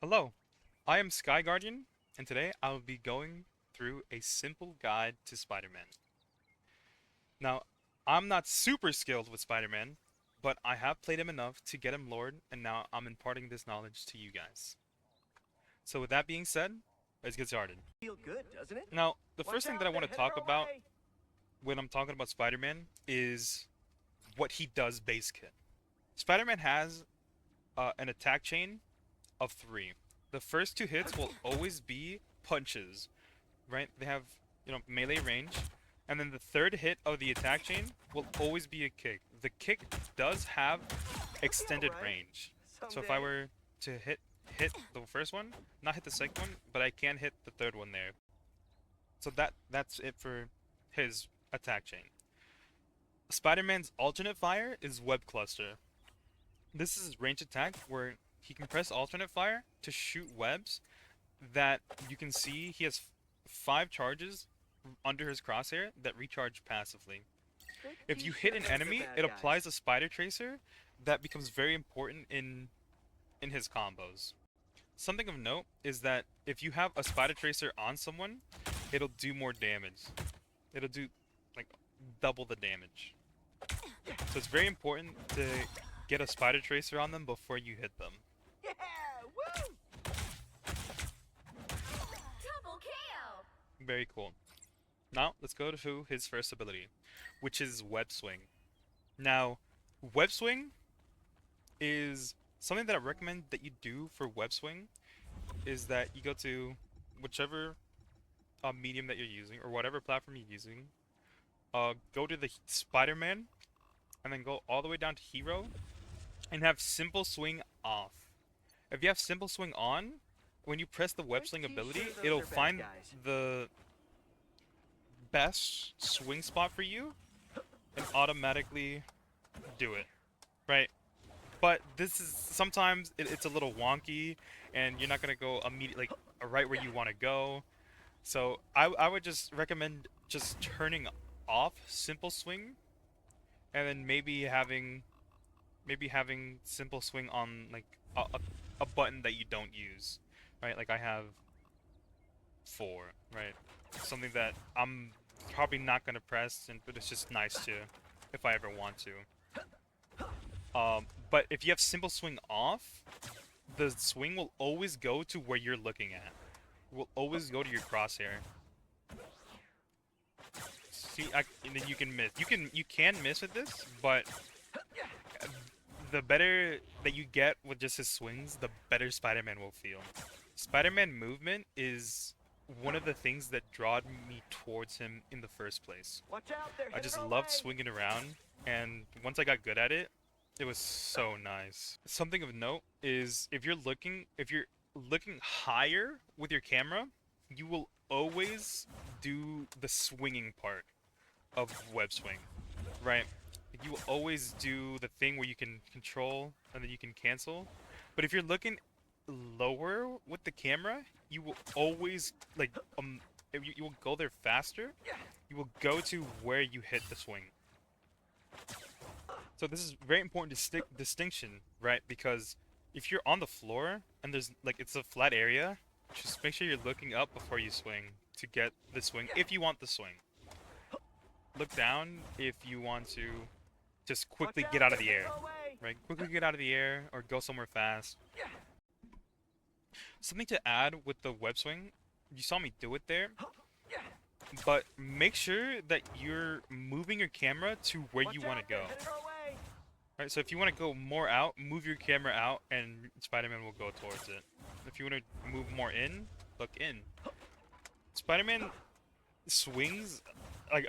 Hello, I am Sky Guardian, and today I will be going through a simple guide to Spider-Man. Now, I'm not super skilled with Spider-Man, but I have played him enough to get him lured, and now I'm imparting this knowledge to you guys. So with that being said, let's get started. Feel good, doesn't it? Now, the Watch first thing that out, I they're want to headed talk our about way. when I'm talking about Spider-Man is what he does base kit. Spider-Man has an attack chain of 3. The first 2 hits will always be punches, right? They have, melee range. And then the third hit of the attack chain will always be a kick. The kick does have He'll be extended all right. range. So if I Someday. were to hit the first one, not hit the second one, but I can hit the third one there. So that's it for his attack chain. Spider-Man's alternate fire is Web Cluster. This is his range attack where he can press alternate fire to shoot webs that you can see he has 5 charges under his crosshair that recharge passively. Good If you hit an t-shirts for enemy, bad it guys. applies a spider tracer that becomes very important in his combos. Something of note is that if you have a spider tracer on someone, it'll do more damage. It'll do like double the damage. So it's very important to get a spider tracer on them before you hit them. Yeah! Woo! Double KO! Very cool. Now, let's go to his first ability, which is Web Swing. Now, Web Swing is something that I recommend that you do for Web Swing is that you go to whichever medium that you're using or whatever platform you're using. Go to the Spider-Man and then go all the way down to Hero and have Simple Swing off. If you have Simple Swing on, when you press the Web Good Swing t-shirt, ability, those it'll are bad find guys. the best swing spot for you and automatically do it, right? But this is sometimes it's a little wonky, and you're not gonna go immediately like right where you want to go. So I would just recommend just turning off simple swing, and then maybe having simple swing on like a button that you don't use, right? Like I have 4, right? Something that I'm probably not gonna press, but it's just nice to if I ever want to. But if you have simple swing off, the swing will always go to where you're looking at. It will always go to your crosshair. See, and then you can miss. You can miss with this, but the better that you get with just his swings, the better Spider-Man will feel. Spider-Man movement is one of the things that drawed me towards him in the first place. Watch out, they're I headed just our loved way. swinging around, and once I got good at it, it was so nice. Something of note is if you're looking higher with your camera, you will always do the swinging part of web swing, right? You will always do the thing where you can control and then you can cancel. But if you're looking lower with the camera, you will always if you will go there faster. You will go to where you hit the swing. So this is very important distinction, right? Because if you're on the floor and there's like it's a flat area, just make sure you're looking up before you swing to get the swing if you want the swing. Look down if you want to just quickly Watch get out of they're the headed air, our way. right? Quickly get out of the air or go somewhere fast. Something to add with the web swing, you saw me do it there, but make sure that you're moving your camera to where Watch you want to out, go. they're headed our way. Right, so if you want to go more out, move your camera out, and Spider-Man will go towards it. If you want to move more in, look in. Spider-Man swings, like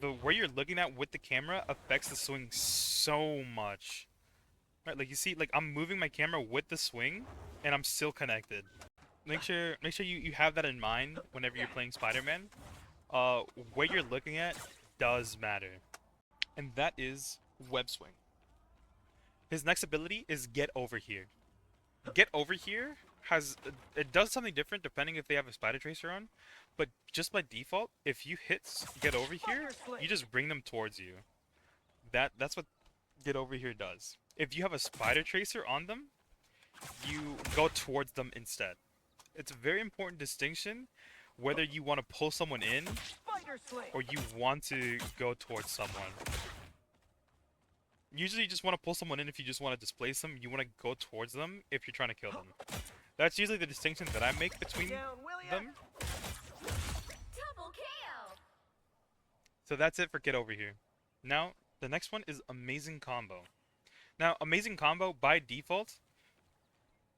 the where you're looking at with the camera affects the swing so much. Right, like you see, like I'm moving my camera with the swing, and I'm still connected. Make sure you have that in mind whenever you're playing Spider-Man. Uh, where you're looking at does matter, and that is web swing. His next ability is Get Over Here. Get Over Here it does something different depending if they have a Spider Tracer on, but just by default, if you hit Get Over Here, you just bring them towards you. That's what Get Over Here does. If you have a Spider Tracer on them, you go towards them instead. It's a very important distinction whether you want to pull someone in Spider sling. or you want to go towards someone. Usually you just want to pull someone in if you just want to displace them. You want to go towards them if you're trying to kill them. That's usually the distinction that I make between Down, will ya? them. Double KO. So that's it for Get Over Here. Now, the next one is Amazing Combo. Now, Amazing Combo, by default,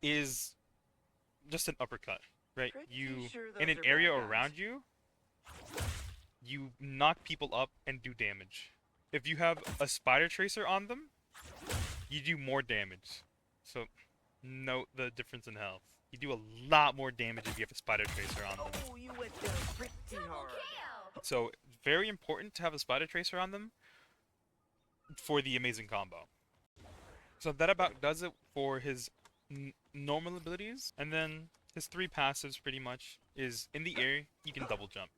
is just an uppercut, right? Pretty You, sure in those an are area bad guys. around you, you knock people up and do damage. If you have a Spider Tracer on them, you do more damage. So, note the difference in health. You do a lot more damage if you have a Spider Tracer on them. Oh, you went down pretty Double hard. KO. So, very important to have a Spider Tracer on them for the Amazing Combo. So that about does it for his normal abilities. And then his 3 passives pretty much is in the air, you can double jump.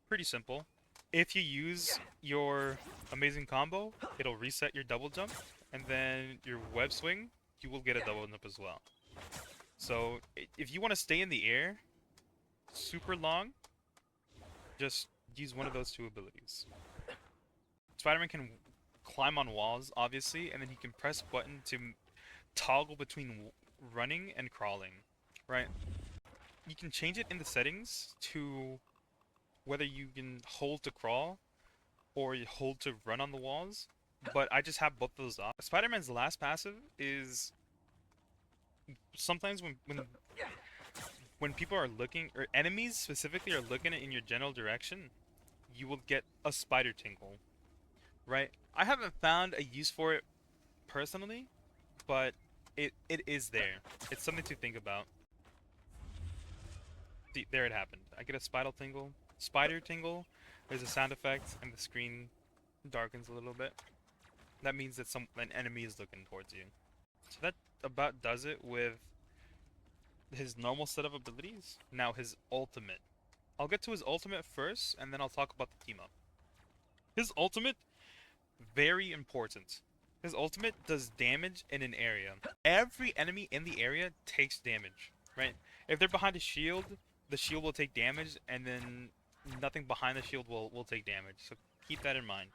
Pretty simple. If you use your Amazing Combo, it'll reset your double jump. And then your web swing, you will get a double jump as well. So if you want to stay in the air super long, just use one of those 2 abilities. Spider-Man can climb on walls, obviously, and then he can press button to toggle between running and crawling, right? You can change it in the settings to whether you can hold to crawl or you hold to run on the walls, but I just have both of those off. Spider-Man's last passive is sometimes when people are looking, or enemies specifically are looking in your general direction, you will get a spider tingle, right? I haven't found a use for it personally, but it is there. It's something to think about. See, there it happened. I get a spider tingle. There's a sound effect, and the screen darkens a little bit. That means that an enemy is looking towards you. So that about does it with his normal set of abilities. Now his ultimate. I'll get to his ultimate first, and then I'll talk about the team up. His ultimate, very important. His ultimate does damage in an area. Every enemy in the area takes damage, right? If they're behind a shield, the shield will take damage, and then nothing behind the shield will take damage. So keep that in mind.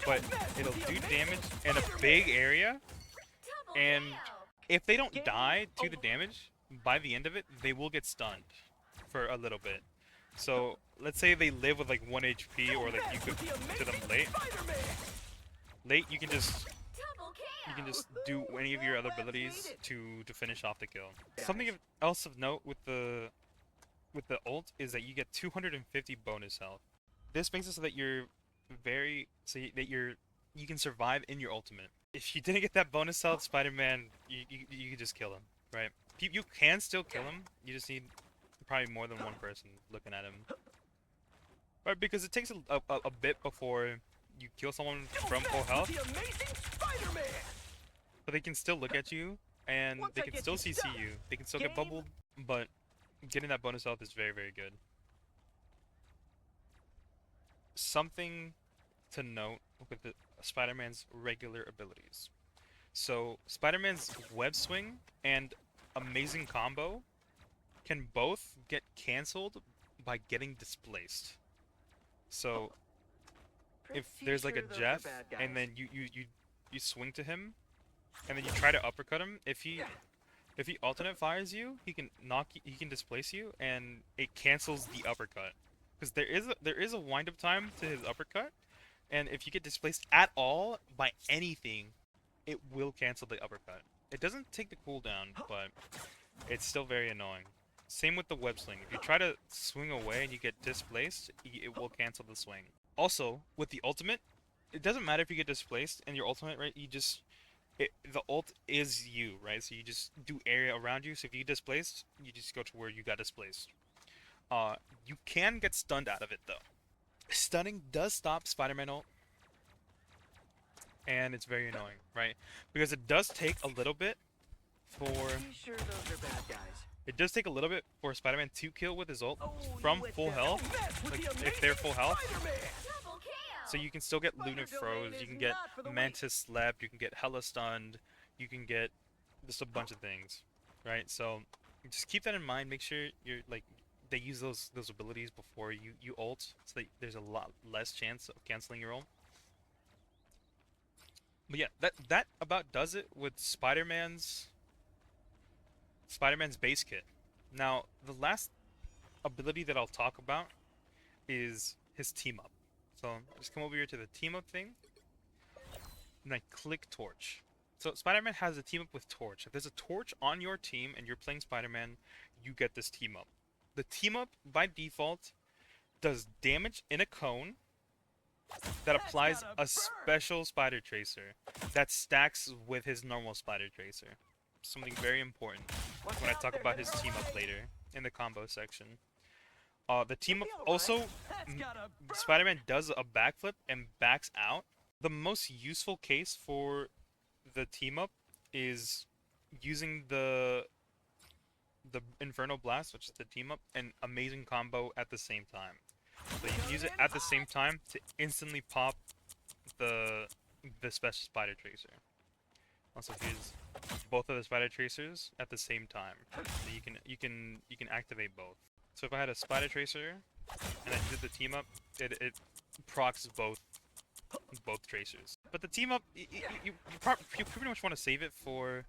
But it'll do damage in a big area, Double and KO. if they don't die to the damage, by the end of it, they will get stunned for a little bit. So let's say they live with like 1 HP, or like you could to them late. Late, you can just Double KO. do any of your other abilities to finish off the kill. Something else of note with the ult is that you get 250 bonus health. This makes it so that you can survive in your ultimate. If you didn't get that bonus health, Spider-Man, you could just kill him, right? You can still kill him. You just need probably more than one person looking at him, right? Because it takes a bit before you kill someone from full health, The Amazing Spider-Man. but they can still look at you and Once they I can get still you CC stuck, you. They can still get game. bubbled, but getting that bonus health is very, very good. Something to note with Spider-Man's regular abilities. So Spider-Man's web swing and Amazing Combo can both get cancelled by getting displaced. So if there's like a Pretty sure those are Jeff bad guys. and then you swing to him and then you try to uppercut him, if he alternate fires you, he can displace you and it cancels the uppercut. Because there is a wind up time to his uppercut, and if you get displaced at all by anything, it will cancel the uppercut. It doesn't take the cooldown, but it's still very annoying. Same with the web swing. If you try to swing away and you get displaced, it will cancel the swing. Also, with the ultimate, it doesn't matter if you get displaced in your ultimate, right? The ult is you, right? So you just do area around you. So if you get displaced, you just go to where you got displaced. You can get stunned out of it though. Stunning does stop Spider-Man ult, and it's very annoying, right? Because it does take a little bit for Pretty sure those are bad guys. Spider-Man to kill with his ult Oh, from you went full down. health. Don't mess with Like, the if they're full health, Spider-Man. Double KO. so you can still get Spider Lunar domain froze, you is can get not for the weak. Mantis slapped, you can get hella stunned, you can get just a bunch of things. right? So just keep that in mind. Make sure you're like they use those abilities before you ult, so that there's a lot less chance of canceling your ult. But yeah, that about does it with Spider-Man's base kit. Now, the last ability that I'll talk about is his team up. So just come over here to the team up thing, and then click Torch. So Spider-Man has a team up with Torch. If there's a Torch on your team and you're playing Spider-Man, you get this team up. The team up, by default, does damage in a cone that applies a special Spider Tracer that stacks with his normal Spider Tracer. Something very important when I talk about his team up later in the combo section. The team up also, Spider-Man does a backflip and backs out. The most useful case for the team up is using the Inferno Blast, which is the team up, and Amazing Combo at the same time. So you can use it at the same time to instantly pop the special Spider Tracer. Also, here's both of the Spider Tracers at the same time. So you can activate both. So if I had a Spider Tracer and I did the team up, it procs both tracers. But the team up, you pretty much want to save it for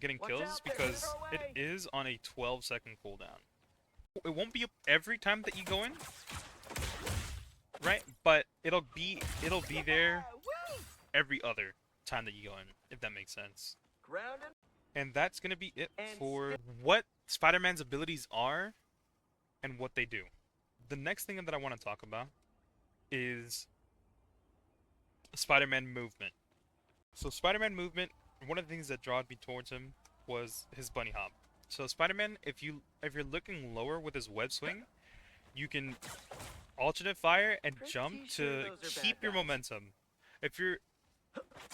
getting kills, because it is on a 12-second cooldown. It won't be up every time that you go in, right? But it'll be there every other time that you go in, if that makes sense. And that's gonna be it for what Spider-Man's abilities are and what they do. The next thing that I want to talk about is Spider-Man movement. So Spider-Man movement, one of the things that drew me towards him was his bunny hop. So Spider-Man, if you're looking lower with his web swing, you can alternate fire and jump to keep your momentum.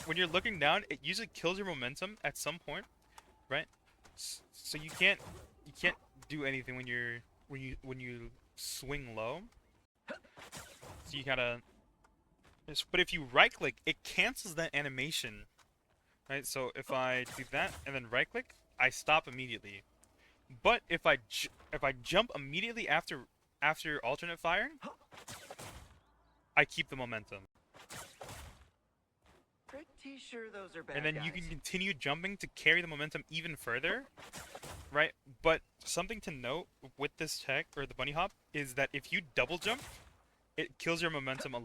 When you're looking down, it usually kills your momentum at some point, right? So you can't do anything when you swing low. So you gotta. But if you right click, it cancels that animation, right? So if I do that and then right click, I stop immediately. But if I jump immediately after alternate fire, I keep the momentum. Pretty sure those are bad And then guys. you can continue jumping to carry the momentum even further, right? But something to note with this tech, or the bunny hop, is that if you double jump, it kills your momentum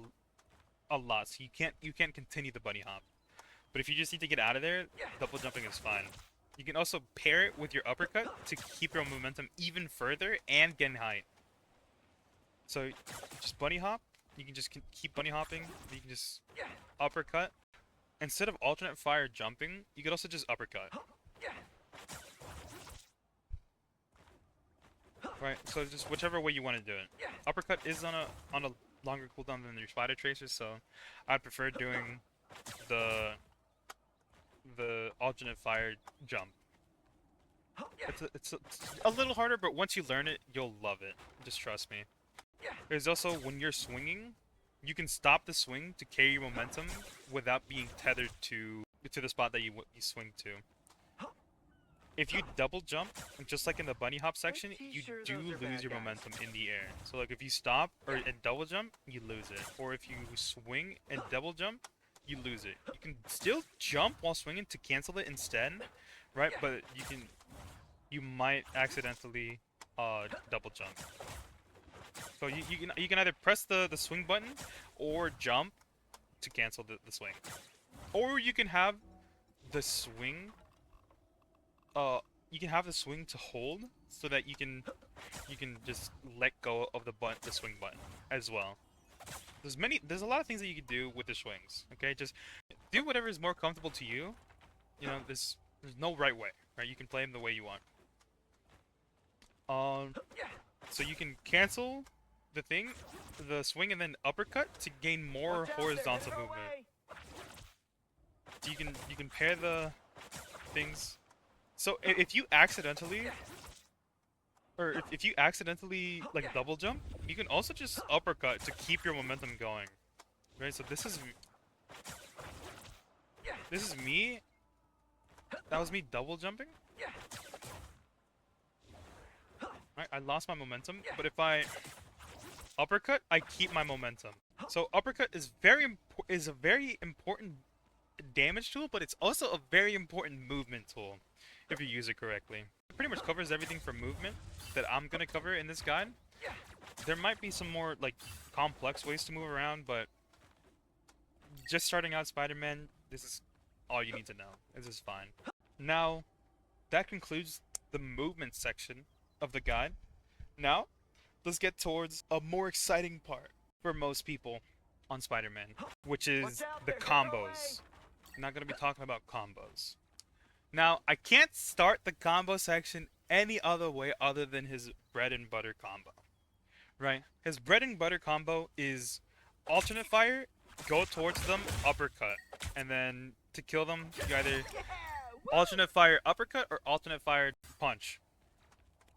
a lot. So you can't continue the bunny hop. But if you just need to get out of there, double jumping is fine. You can also pair it with your uppercut to keep your momentum even further and gain height. So just bunny hop. You can just keep bunny hopping. You can just uppercut. Instead of alternate fire jumping, you could also just uppercut. Right, so just whichever way you want to do it. Uppercut is on a longer cooldown than your Spider Tracer, so I'd prefer doing the alternate fire jump. It's a little harder, but once you learn it, you'll love it. Just trust me. There's also, when you're swinging, you can stop the swing to carry your momentum without being tethered to the spot that you swing to. If you double jump, just like in the bunny hop section, you do lose your momentum in the air. So like if you stop and double jump, you lose it. Or if you swing and double jump, you lose it. You can still jump while swinging to cancel it instead, right? But you might accidentally double jump. So you can either press the swing button or jump to cancel the swing. Or you can have the swing to hold, so that you can just let go of the swing button as well. There's a lot of things that you can do with the swings. Okay, just do whatever is more comfortable to you. You know, there's no right way, right? You can play them the way you want. So you can cancel the swing and then uppercut to gain more horizontal movement. You can pair the things. So if you accidentally like double jump, you can also just uppercut to keep your momentum going. Right? So this is me That was me double jumping. Right, I lost my momentum, but if I uppercut, I keep my momentum. So uppercut is a very important damage tool, but it's also a very important movement tool if you use it correctly. It pretty much covers everything for movement that I'm gonna cover in this guide. There might be some more like complex ways to move around, but just starting out Spider-Man, this is all you need to know. This is fine. Now, that concludes the movement section of the guide. Now, let's get towards a more exciting part for most people on Spider-Man, which is the combos. I'm not going to be talking about combos. Now, I can't start the combo section any other way other than his bread and butter combo. Right? His bread and butter combo is alternate fire, go towards them, uppercut. And then to kill them, you either alternate fire uppercut or alternate fire punch.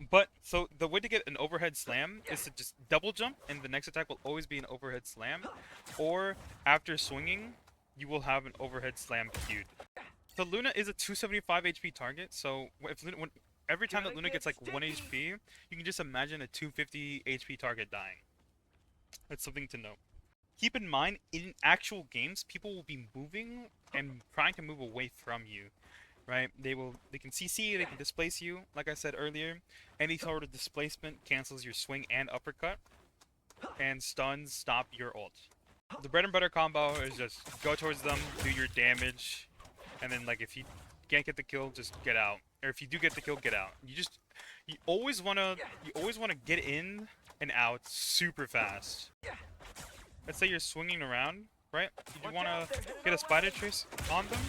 But, so the way to get an overhead slam is to just double jump, and the next attack will always be an overhead slam. Or, after swinging, you will have an overhead slam queued. So Luna is a 275 HP target, so if every time that Luna gets like 1 HP, you can just imagine a 250 HP target dying. That's something to note. Keep in mind, in actual games, people will be moving and trying to move away from you. Right? They can CC, they can displace you, like I said earlier. Any sort of displacement cancels your swing and uppercut, and stuns stop your ult. The bread and butter combo is just go towards them, do your damage, and then like if you can't get the kill, just get out. Or if you do get the kill, get out. You always wanna get in and out super fast. Let's say you're swinging around, right? You wanna get a spider trace on them,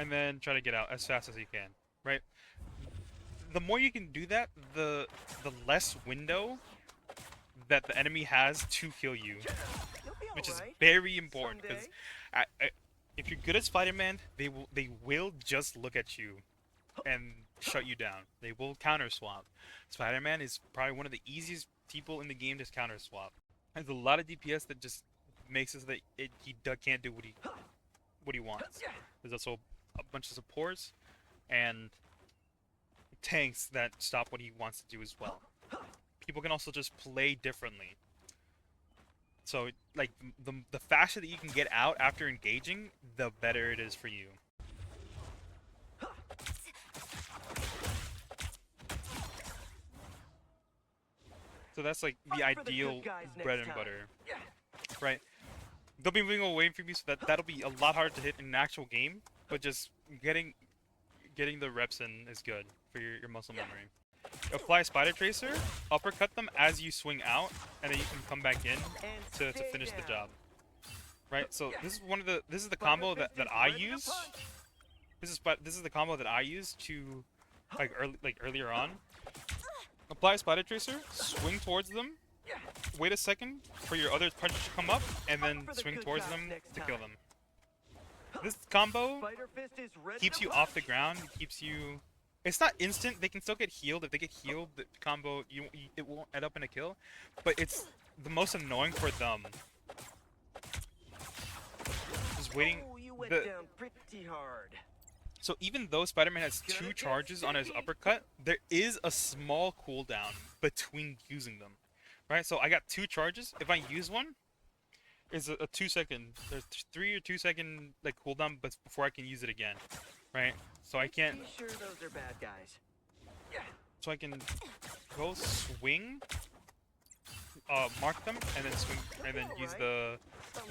and then try to get out as fast as you can, right? The more you can do that, the less window that the enemy has to kill you, which is very important, because if you're good at Spider-Man, they will just look at you and shut you down. They will counter swap. Spider-Man is probably one of the easiest people in the game to counter swap. There's a lot of DPS that just makes it so that he can't do what he wants. There's also a bunch of supports and tanks that stop what he wants to do as well. People can also just play differently. So, like, the faster that you can get out after engaging, the better it is for you. So that's like the ideal bread and butter, right? They'll be moving away from you, so that'll be a lot harder to hit in an actual game. But just getting the reps in is good for your muscle memory. Apply Spider Tracer, uppercut them as you swing out, and then you can come back in to finish the job. Right? So this is the combo that I use. This is the combo that I use to earlier on. Apply Spider Tracer, swing towards them, wait a second for your other punches to come up, and then swing towards them to kill them. This combo keeps you off the ground, keeps you... It's not instant, they can still get healed. If they get healed, the combo, it won't end up in a kill. But it's the most annoying for them. Just waiting... down pretty hard. So even though Spider-Man has 2 charges on his uppercut, there is a small cooldown between using them. Right? So I got 2 charges. If I use one, it's a 2-second. There's 3 or 2-second like cooldown, but before I can use it again. Right? So I can't. Sure those are bad guys. So I can go swing, mark them, and then swing, and then use the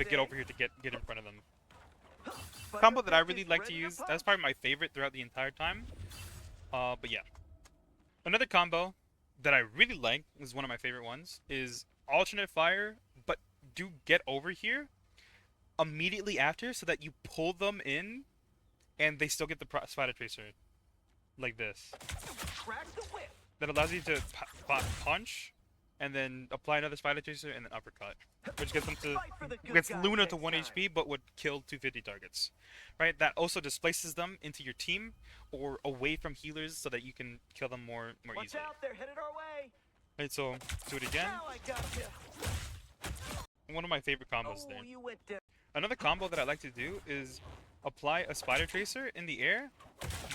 get over here to get in front of them. Combo that I really like to use. That's probably my favorite throughout the entire time. But yeah, another combo that I really like is one of my favorite ones is alternate fire, but do get over here immediately after so that you pull them in. And they still get the Spider Tracer, like this. That allows you to punch, and then apply another Spider Tracer, and then uppercut. Which gets Luna to 1 HP, but would kill 250 targets. Right? That also displaces them into your team, or away from healers, so that you can kill them more easily. Right, so, do it again. One of my favorite combos there. Another combo that I like to do is apply a spider tracer in the air,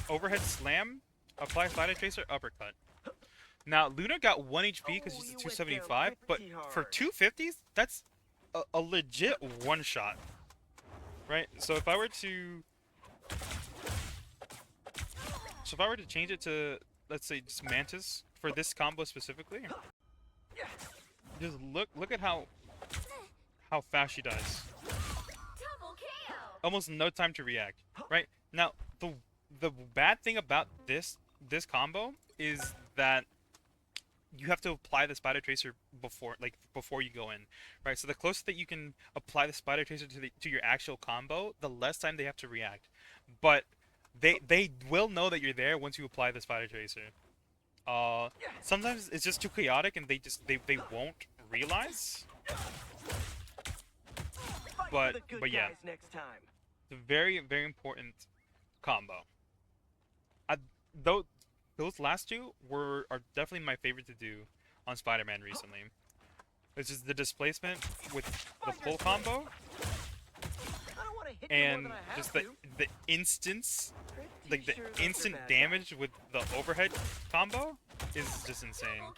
overhead slam, apply spider tracer, uppercut. Now, Luna got 1 HP because Oh, she's you a went 275, down but pretty for hard. 250s, that's a legit one-shot. Right? So if I were to... So if I were to change it to, let's say, just Mantis, for this combo specifically, just look at how fast she dies. Double KO. Almost no time to react. Right? Now, the bad thing about this combo is that you have to apply the spider tracer before you go in, right? So the closer that you can apply the spider tracer to your actual combo, the less time they have to react. But they will know that you're there once you apply the spider tracer. Sometimes it's just too chaotic and they won't realize. Fight But for the good yeah, guys next time. it's a very very important combo. I, though those last two are definitely my favorite to do on Spider-Man recently. It's just the displacement with the pull combo I don't want to hit you and more than I just have the instance, to. like the Pretty sure those are instant bad damage with the overhead combo is just insane. Double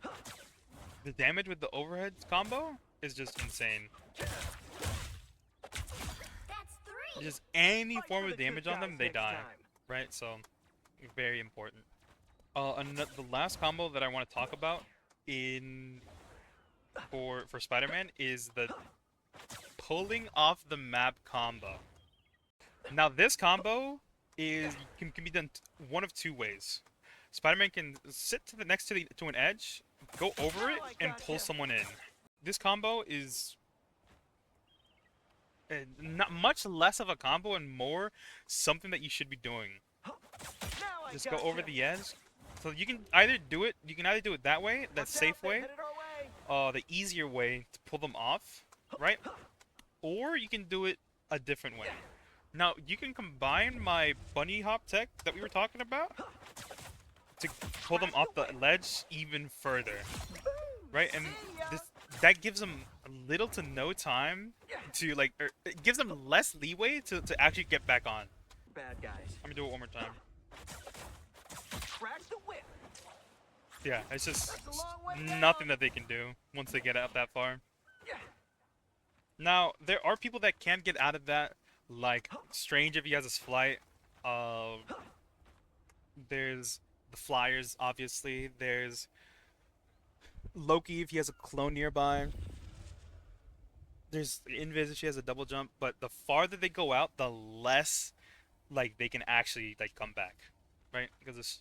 KO. The damage with the overhead combo is just insane. That's 3. Just any Fight form for of the good damage on them, guys they next die. time. Right? So very important. The last combo that I want to talk about for Spider-Man is the pulling off the map combo. Now this combo can be done one of two ways. Spider-Man can sit to the next to an edge, go over it, and pull someone in. This combo is not much less of a combo and more something that you should be doing. Now I Just go over gotcha. the edge. So you can either do it that way, that Watch out, safe they're way, headed our way. the easier way to pull them off, right? Or you can do it a different way. Now, you can combine my bunny hop tech that we were talking about to pull them off the ledge even further, right? And that gives them little to no time to it gives them less leeway to actually get back on. Bad guys. Let me do it one more time. Crack the whip. Yeah, it's just That's a long way nothing down. that they can do once they get out that far. Now, there are people that can get out of that, like Strange if he has his flight. There's the Flyers, obviously. There's Loki if he has a clone nearby. There's Invis if she has a double jump. But the farther they go out, the less they can actually come back, right? Because it's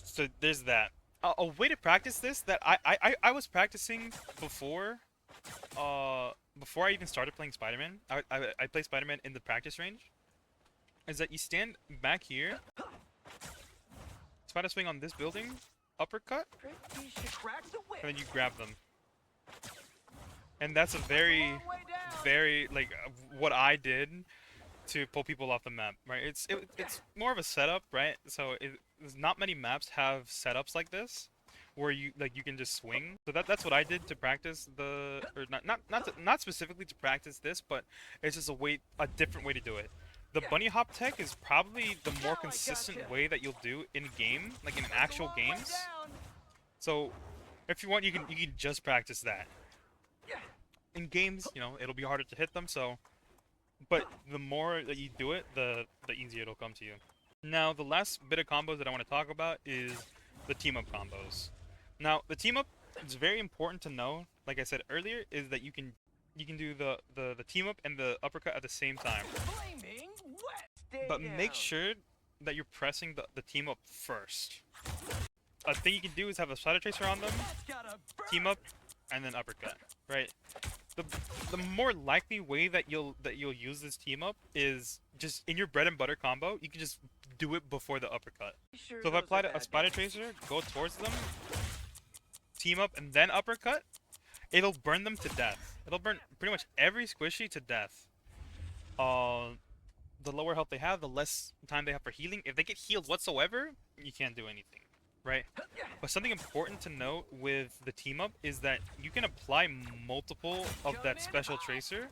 so there's that. A way to practice this that I was practicing before before I even started playing Spider-Man. I play Spider-Man in the practice range. Is that you stand back here, spider swing on this building, uppercut, Pretty sure crack the whip. and then you grab them. And that's a very, Long way down. very what I did to pull people off the map, right? It's more of a setup, right? So there's not many maps have setups like this, where you you can just swing. So that's what I did to practice or not specifically to practice this, but it's just a different way to do it. The bunny hop tech is probably the more consistent way that you'll do in game, like in actual Long way games. down. So if you want, you can just practice that. In games, it'll be harder to hit them, so but the more that you do it, the easier it'll come to you. Now, the last bit of combos that I want to talk about is the team up combos. Now, the team up is very important to know. Like I said earlier, is that you can do the team up and the uppercut at the same time. Flaming wet. Stay But down. make sure that you're pressing the team up first. A thing you can do is have a spider tracer on them, That's gotta burn. team up, and then uppercut. Right. The more likely way that you'll use this team up is just in your bread and butter combo. You can just do it before the uppercut. Sure So if I those are applied a bad spider guys. tracer, go towards them, team up, and then uppercut, it'll burn them to death. It'll burn pretty much every squishy to death. The lower health they have, the less time they have for healing. If they get healed whatsoever, you can't do anything, right? But something important to note with the team up is that you can apply multiple of that special tracer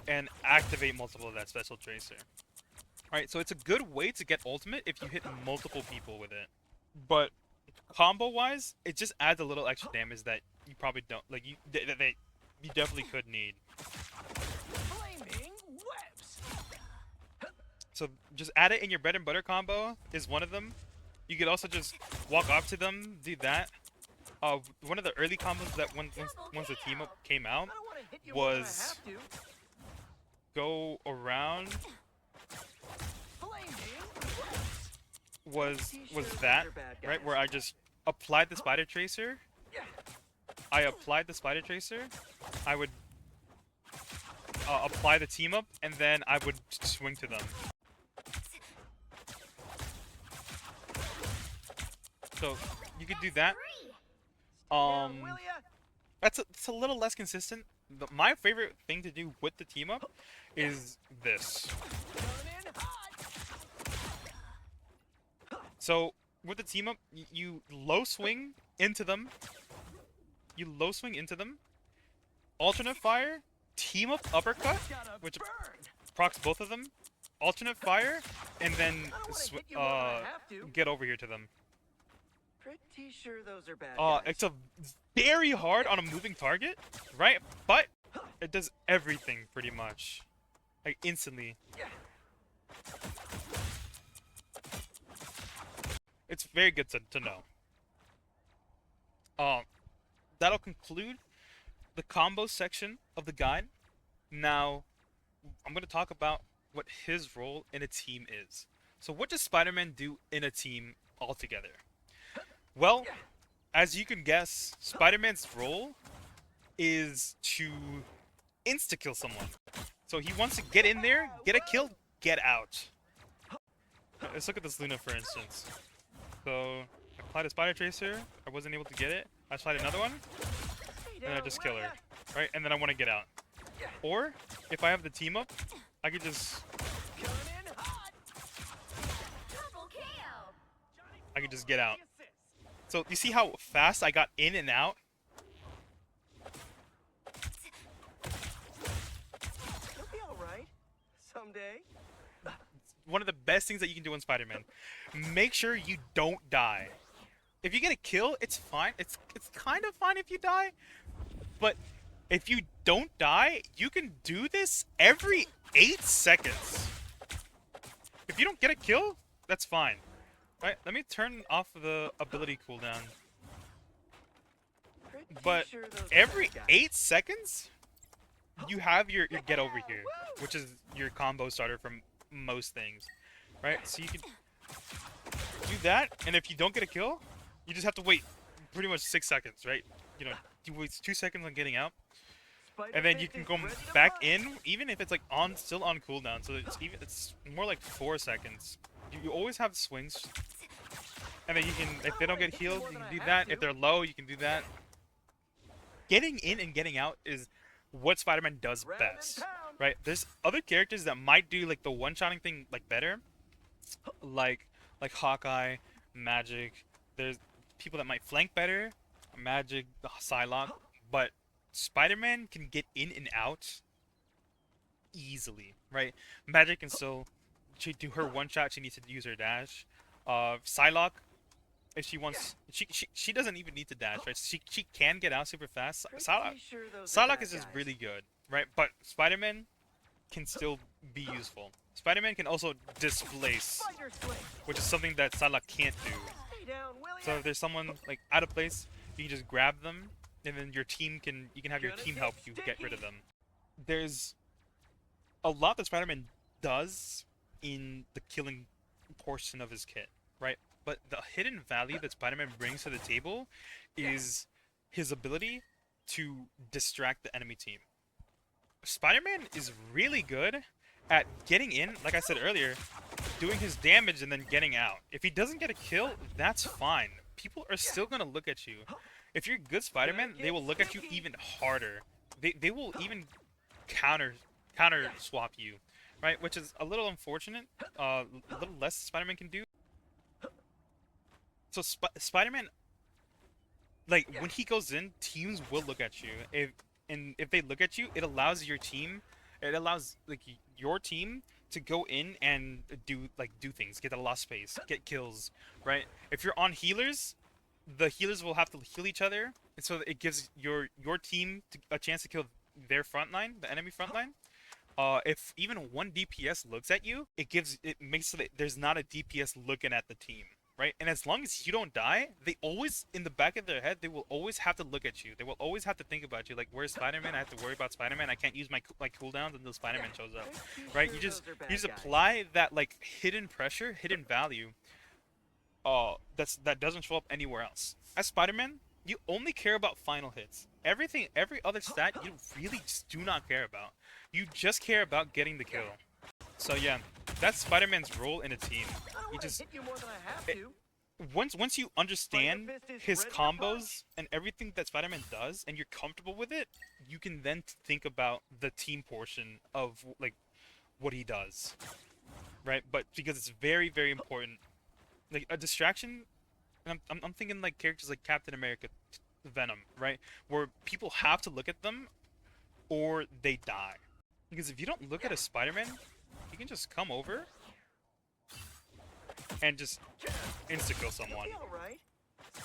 and activate multiple of that special tracer. Alright, so it's a good way to get ultimate if you hit multiple people with it. But combo-wise, it just adds a little extra damage that you probably don't like. You definitely could need. Flaming webs. So just add it in your bread and butter combo is one of them. You could also just walk up to them, do that. One of the early combos that once the team up came out I don't want to hit you more than I was have to. go around. Flaming webs. Was that right where I just applied the spider tracer? I applied the spider tracer. I would apply the team up, and then I would swing to them. So you could do that. Down, will ya? It's a little less consistent. My favorite thing to do with the team up is this. Coming in hot. So with the team up, you low swing into them. You low swing into them. Alternate fire, team up uppercut, Gotta which burn. procs both of them. Alternate fire, and then I don't want to hit you more than I have to. get over here to them. Pretty sure those are bad guys. It's a very hard on a moving target, right? But it does everything pretty much, like instantly. It's very good to know. That'll conclude the combo section of the guide. Now, I'm going to talk about what his role in a team is. So what does Spider-Man do in a team altogether? Well, as you can guess, Spider-Man's role is to insta-kill someone. So he wants to get in there, get a kill, get out. Let's look at this Luna, for instance. So, I applied a Spider Tracer, I wasn't able to get it. I tried another one, and I just kill her. Right? And then I want to get out. Or, if I have the team up, I could just... Coming in hot. Double KO. I could just get out. So, you see how fast I got in and out? You'll be alright. Someday. One of the best things that you can do in Spider-Man. Make sure you don't die. If you get a kill, it's fine. It's kind of fine if you die. But if you don't die, you can do this every 8 seconds. If you don't get a kill, that's fine. Right, let me turn off the ability cooldown. Pretty But sure those are every bad guys. 8 seconds, you have your get over here, which is your combo starter from most things. Right, so you can do that, and if you don't get a kill, you just have to wait pretty much 6 seconds, right? You know, you waste 2 seconds on getting out, and then you can go back in, even if it's like still on cooldown. So it's more like 4 seconds. You always have swings, and then you can, if they don't get healed, you can do that. If they're low, you can do that. Getting in and getting out is what Spider-Man does best, right? There's other characters that might do like the one-shotting thing like better, like Hawkeye, Magic. There's people that might flank better, Magic, Psylocke, but Spider-Man can get in and out easily, right? Magic can still do her one shot. She needs to use her dash. Psylocke, if she wants, she doesn't even need to dash, right? She can get out super fast. Psylocke is just really good, right? But Spider-Man can still be useful. Spider-Man can also displace, which is something that Psylocke can't do. So if there's someone like out of place, you can just grab them, and then you can have your team help you get rid of them. There's a lot that Spider-Man does in the killing portion of his kit, right? But the hidden value that Spider-Man brings to the table is his ability to distract the enemy team. Spider-Man is really good at getting in, like I said earlier, doing his damage and then getting out. If he doesn't get a kill, that's fine. People are still gonna look at you. If you're a good Spider-Man, they will look at you even harder. They will even counter swap you, right? Which is a little unfortunate. A little less Spider-Man can do. So Spider-Man, like when he goes in, teams will look at you. If they look at you, it allows your team It allows like your team to go in and do things, get a lot of space, get kills, right? If you're on healers, the healers will have to heal each other, and so it gives your team a chance to kill their front line, the enemy front line. If even one DPS looks at you, it makes so that there's not a DPS looking at the team, right? And as long as you don't die, they always in the back of their head they will always have to look at you. They will always have to think about you. Like, where's Spider-Man? I have to worry about Spider-Man. I can't use my cooldowns until Spider-Man shows up, right? You just apply that like hidden pressure, hidden value. That doesn't show up anywhere else. As Spider-Man, you only care about final hits. Every other stat, you really just do not care about. You just care about getting the kill. So yeah, that's Spider-Man's role in a team. He just hit you more than I have to. once you understand his combos and everything that Spider-Man does, and you're comfortable with it, you can then think about the team portion of like what he does, right? But because it's very very important, like a distraction. And I'm thinking like characters like Captain America, Venom, right? Where people have to look at them or they die. Because if you don't look at a Spider-Man, you can just come over and just insta-kill someone. You'll be all right.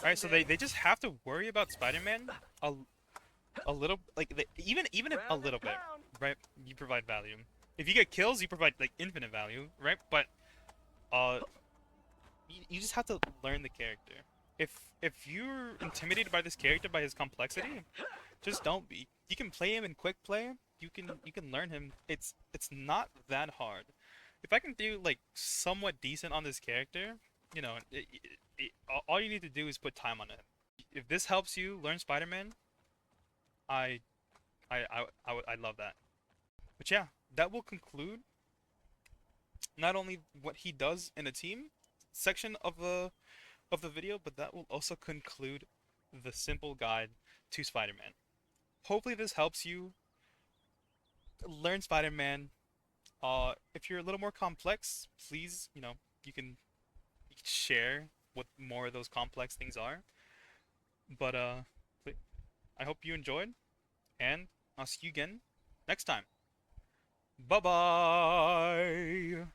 Alright, so they just have to worry about Spider-Man a little, like even if a Round little and bit, pound. right? You provide value. If you get kills, you provide like infinite value, right? But you just have to learn the character. If you're intimidated by this character, by his complexity, just don't be. You can play him in quick play. You can learn him. It's not that hard. If I can do like somewhat decent on this character, you know, all you need to do is put time on it. If this helps you learn Spider-Man, I I love that. But yeah, that will conclude not only what he does in a team section of the video, but that will also conclude the simple guide to Spider-Man. Hopefully this helps you learn Spider-Man. If you're a little more complex, please, you can share what more of those complex things are. But I hope you enjoyed, and I'll see you again next time. Bye bye.